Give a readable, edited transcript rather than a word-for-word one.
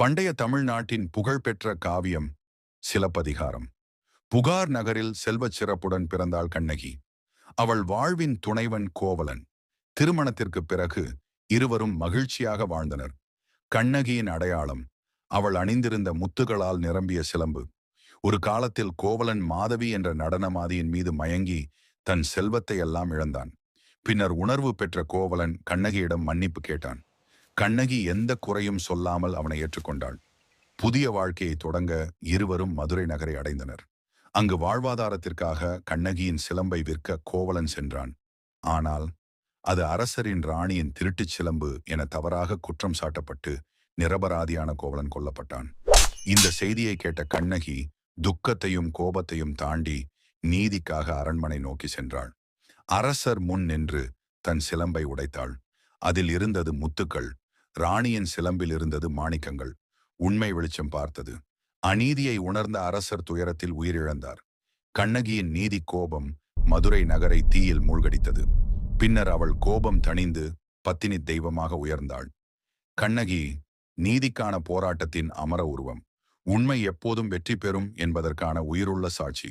பண்டைய தமிழ்நாட்டின் புகழ்பெற்ற காவியம் சிலப்பதிகாரம். புகார் நகரில் செல்வச் சிறப்புடன் பிறந்தாள் கண்ணகி. அவள் வாழ்வின் துணைவன் கோவலன். திருமணத்திற்கு பிறகு இருவரும் மகிழ்ச்சியாக வாழ்ந்தனர். கண்ணகியின் அடையாளம் அவள் அணிந்திருந்த முத்துகளால் நிரம்பிய சிலம்பு. ஒரு காலத்தில் கோவலன் மாதவி என்ற நடனமாதியின் மீது மயங்கி தன் செல்வத்தை எல்லாம் இழந்தான். பின்னர் உணர்வு பெற்ற கோவலன் கண்ணகியிடம் மன்னிப்பு கேட்டான். கண்ணகி எந்த குறையும் சொல்லாமல் அவனை ஏற்றுக்கொண்டாள். புதிய வாழ்க்கையை தொடங்க இருவரும் மதுரை நகரை அடைந்தனர். அங்கு வாழ்வாதாரத்திற்காக கண்ணகியின் சிலம்பை விற்க கோவலன் சென்றான். ஆனால் அது அரசரின் ராணியின் திருட்டுச் சிலம்பு என தவறாக குற்றம் சாட்டப்பட்டு நிரபராதியான கோவலன் கொல்லப்பட்டான். இந்த செய்தியை கேட்ட கண்ணகி துக்கத்தையும் கோபத்தையும் தாண்டி நீதிக்காக அரண்மனை நோக்கி சென்றாள். அரசர் முன் நின்று தன் சிலம்பை உடைத்தாள். அதில் இருந்தது முத்துக்கள். ராணியின் சிலம்பில் இருந்தது மாணிக்கங்கள். உண்மை வெளிச்சம் பார்த்தது. அநீதியை உணர்ந்த அரசர் துயரத்தில் உயிரிழந்தார். கண்ணகியின் நீதி கோபம் மதுரை நகரை தீயில் மூழ்கடித்தது. பின்னர் அவள் கோபம் தணிந்து பத்தினி தெய்வமாக உயர்ந்தாள். கண்ணகி நீதிக்கான போராட்டத்தின் அமர உருவம். உண்மை எப்போதும் வெற்றி பெறும் என்பதற்கான உயிருள்ள சாட்சி.